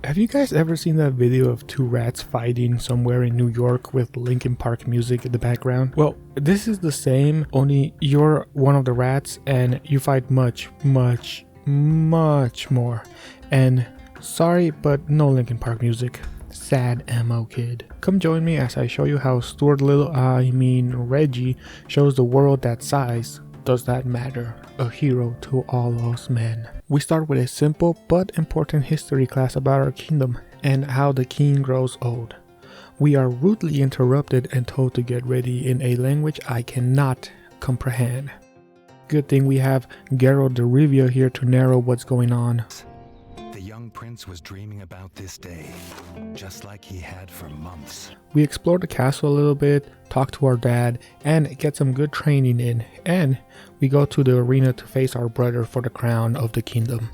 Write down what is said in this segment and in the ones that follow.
Have you guys ever seen that video of two rats fighting somewhere in New York with Linkin Park music in the background? Well, this is the same, only you're one of the rats and you fight much more. And sorry, but no Linkin Park music. Sad emo kid. Come join me as I show you how Stuart Reggie shows the world that size does not matter. A hero to all us men. We start with a simple but important history class about our kingdom and how the king grows old. We are rudely interrupted and told to get ready in a language I cannot comprehend. Good thing we have Geralt de Rivia here to narrow what's going on. The young prince was dreaming about this day, just like he had for months. We explore the castle a little bit, talk to our dad, and get some good training in, and we go to the arena to face our brother for the crown of the kingdom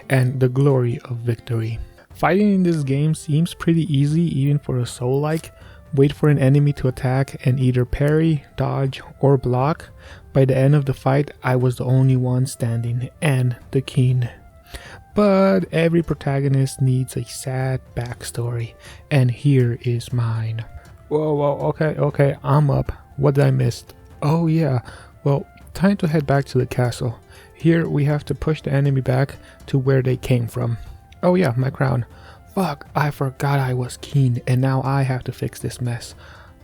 and the glory of victory. Fighting in this game seems pretty easy even for a soul-like. Wait for an enemy to attack and either parry, dodge, or block. By the end of the fight, I was the only one standing and the king. But every protagonist needs a sad backstory, and here is mine. Whoa, okay, I'm up. What did I miss? Oh yeah, well, time to head back to the castle. Here we have to push the enemy back to where they came from. Oh yeah, my crown. Fuck, I forgot I was king, and now I have to fix this mess.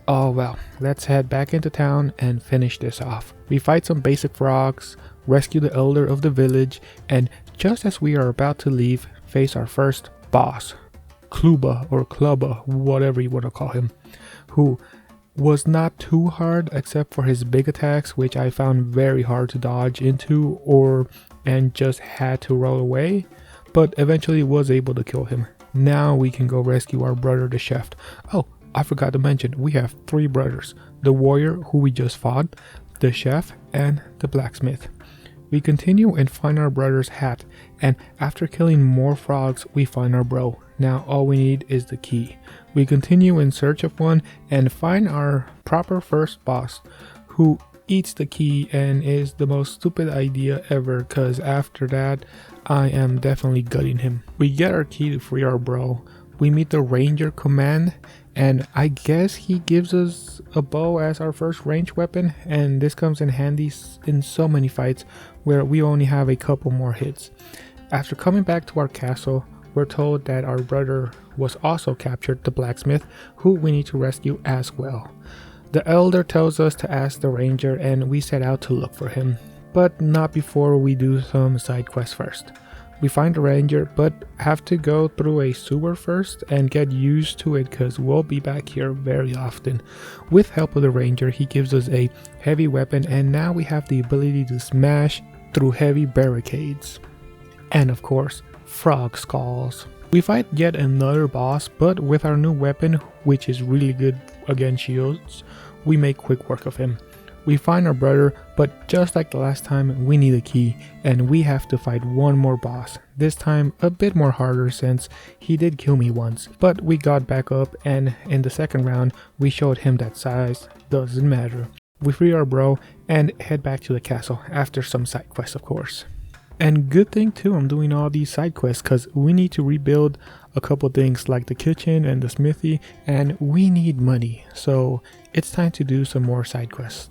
Oh well, let's head back into town and finish this off. We fight some basic frogs, rescue the elder of the village, and just as we are about to leave, face our first boss, Kluba or Klubba, whatever you want to call him, who was not too hard except for his big attacks, which I found very hard to dodge into and just had to roll away, but eventually was able to kill him. Now we can go rescue our brother the chef. Oh, I forgot to mention, we have 3 brothers, the warrior who we just fought, the chef, and the blacksmith. We continue and find our brother's hat, and after killing more frogs, we find our bro. Now all we need is the key. We continue in search of one and find our proper first boss, who eats the key and is the most stupid idea ever, cause after that, I am definitely gutting him. We get our key to free our bro. We meet the ranger command, and I guess he gives us a bow as our first range weapon, and this comes in handy in so many fights where we only have a couple more hits. After coming back to our castle, we're told that our brother was also captured, the blacksmith, who we need to rescue as well. The elder tells us to ask the ranger, and we set out to look for him, but not before we do some side quests first. We find the ranger, but have to go through a sewer first and get used to it because we'll be back here very often. With help of the ranger, he gives us a heavy weapon, and now we have the ability to smash through heavy barricades. And of course, frog skulls. We fight yet another boss, but with our new weapon, which is really good against shields, we make quick work of him. We find our brother, but just like the last time, we need a key, and we have to fight one more boss. This time a bit more harder since he did kill me once, but we got back up, and in the second round, we showed him that size doesn't matter. We free our bro and head back to the castle after some side quests, of course. And good thing too, I'm doing all these side quests because we need to rebuild a couple things like the kitchen and the smithy, and we need money, so it's time to do some more side quests.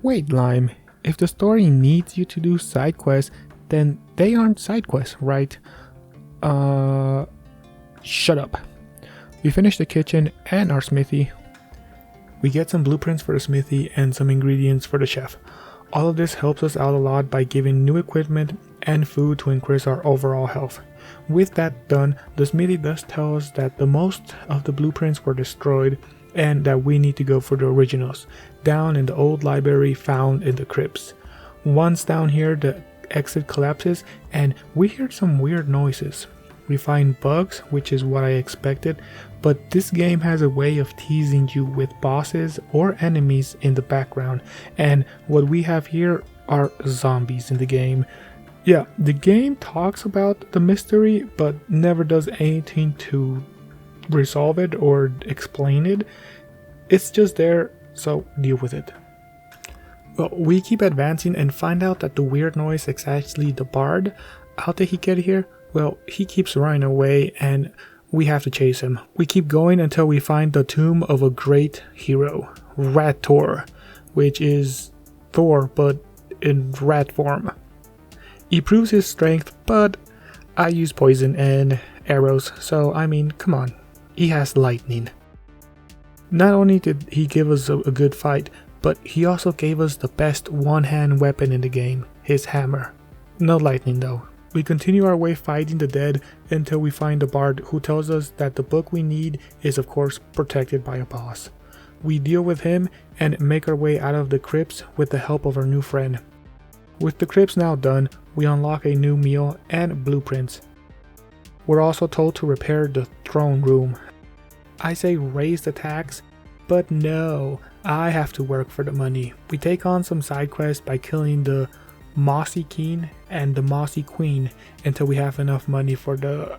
Wait, Lime, if the story needs you to do side quests, then they aren't side quests, right? Shut up. We finish the kitchen and our smithy. We get some blueprints for the smithy and some ingredients for the chef. All of this helps us out a lot by giving new equipment and food to increase our overall health. With that done, the smithy does tell us that the most of the blueprints were destroyed and that we need to go for the originals, down in the old library found in the crypts. Once down here, the exit collapses and we hear some weird noises. We find bugs, which is what I expected, but this game has a way of teasing you with bosses or enemies in the background, and what we have here are zombies in the game. Yeah, the game talks about the mystery, but never does anything to resolve it or explain it. It's just there, so deal with it. Well, we keep advancing and find out that the weird noise is actually the bard. How did he get here? Well, he keeps running away and we have to chase him. We keep going until we find the tomb of a great hero, Rat-Thor, which is Thor but in rat form. He proves his strength, but I use poison and arrows, so I mean, come on, he has lightning. Not only did he give us a good fight, but he also gave us the best one-hand weapon in the game, his hammer. No lightning though. We continue our way fighting the dead until we find the bard who tells us that the book we need is of course protected by a boss. We deal with him and make our way out of the crypts with the help of our new friend. With the crypts now done, we unlock a new meal and blueprints. We're also told to repair the throne room. I say raise the tax, but no, I have to work for the money. We take on some side quests by killing the Mossy King and the Mossy Queen until we have enough money for the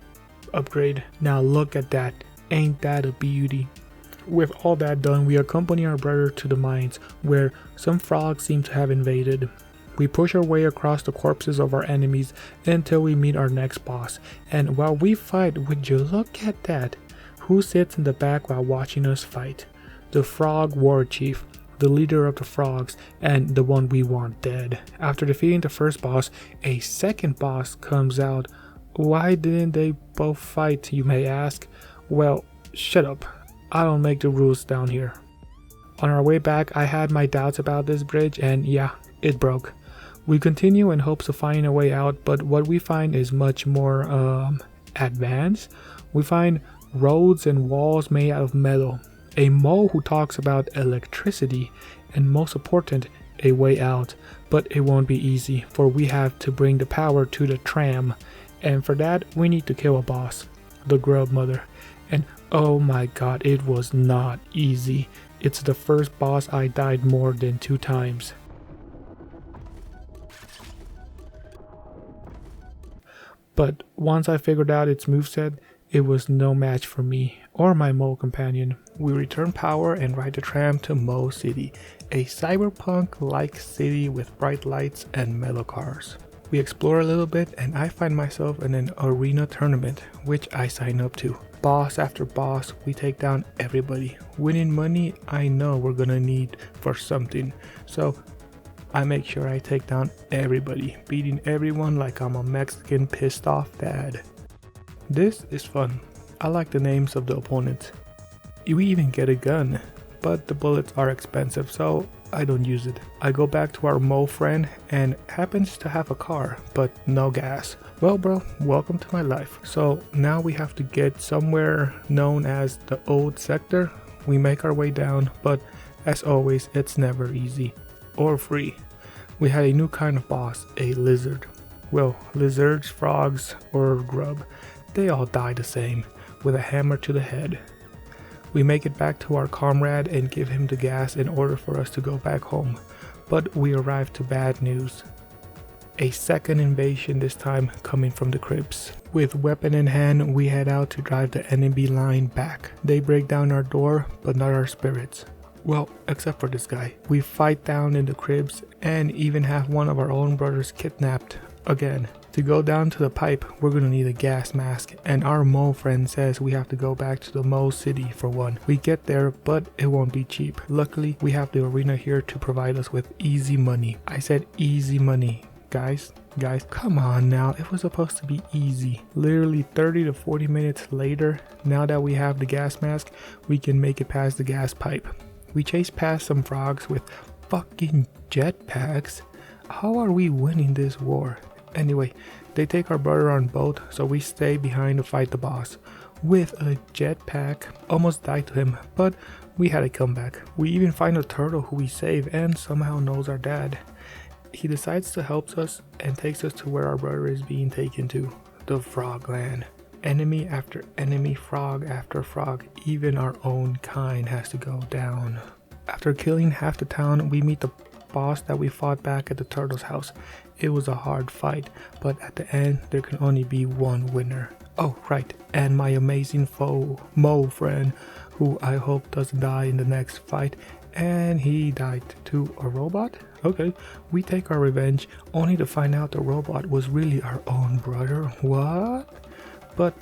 upgrade. Now look at that, ain't that a beauty? With all that done, we accompany our brother to the mines where some frogs seem to have invaded. We push our way across the corpses of our enemies until we meet our next boss, and while we fight, would you look at that? Who sits in the back while watching us fight? The Frog War Chief, the leader of the frogs, and the one we want dead. After defeating the first boss, a second boss comes out. Why didn't they both fight, you may ask? Well, shut up. I don't make the rules down here. On our way back, I had my doubts about this bridge, and yeah, it broke. We continue in hopes of finding a way out, but what we find is much more advanced. We find roads and walls made out of metal, a mole who talks about electricity, and most important, a way out. But it won't be easy, for we have to bring the power to the tram, and for that we need to kill a boss, the Grub Mother. And oh my god, it was not easy. It's the first boss I died more than 2 times. But once I figured out its moveset, it was no match for me or my mole companion. We return power and ride the tram to Mo City, a cyberpunk-like city with bright lights and metal cars. We explore a little bit and I find myself in an arena tournament, which I sign up to. Boss after boss, we take down everybody. Winning money, I know we're gonna need for something, so I make sure I take down everybody, beating everyone like I'm a Mexican pissed off dad. This is fun. I like the names of the opponents. We even get a gun, but the bullets are expensive, so I don't use it. I go back to our Mo friend and happens to have a car, but no gas. Well bro, welcome to my life. So now we have to get somewhere known as the Old Sector. We make our way down, but as always, it's never easy or free. We had a new kind of boss, a lizard. Well, lizards, frogs, or grub, they all die the same, with a hammer to the head. We make it back to our comrade and give him the gas in order for us to go back home, but we arrive to bad news. A second invasion, this time coming from the crypts. With weapon in hand, we head out to drive the enemy line back. They break down our door, but not our spirits. Well, except for this guy. We fight down in the cribs and even have one of our own brothers kidnapped again. To go down to the pipe, we're gonna need a gas mask, and our Mo friend says we have to go back to the Mo City for one. We get there, but it won't be cheap. Luckily, we have the arena here to provide us with easy money. I said easy money. Guys, come on now, it was supposed to be easy. Literally 30 to 40 minutes later, now that we have the gas mask, we can make it past the gas pipe. We chase past some frogs with fucking jetpacks. How are we winning this war? Anyway, they take our brother on boat, so we stay behind to fight the boss. With a jetpack, almost died to him, but we had a comeback. We even find a turtle who we save and somehow knows our dad. He decides to help us and takes us to where our brother is being taken to, the Frogland. Enemy after enemy, frog after frog, even our own kind has to go down. After killing half the town, we meet the boss that we fought back at the turtle's house. It was a hard fight, but at the end, there can only be one winner. Oh, right, and my amazing foe, Mo friend, who I hope doesn't die in the next fight, and he died to a robot. Okay, we take our revenge only to find out the robot was really our own brother. What? But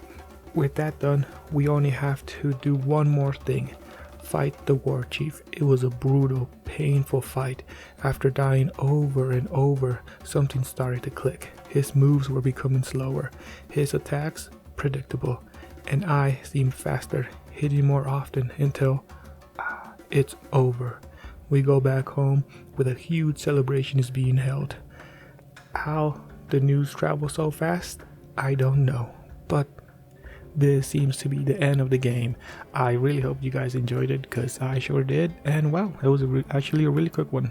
with that done, we only have to do one more thing. Fight the war chief. It was a brutal, painful fight. After dying over and over, something started to click. His moves were becoming slower, his attacks predictable, and I seemed faster, hitting more often until it's over. We go back home with a huge celebration is being held. How the news travels so fast, I don't know, but this seems to be the end of the game. I really hope you guys enjoyed it, because I sure did, and wow, it was actually a really quick one.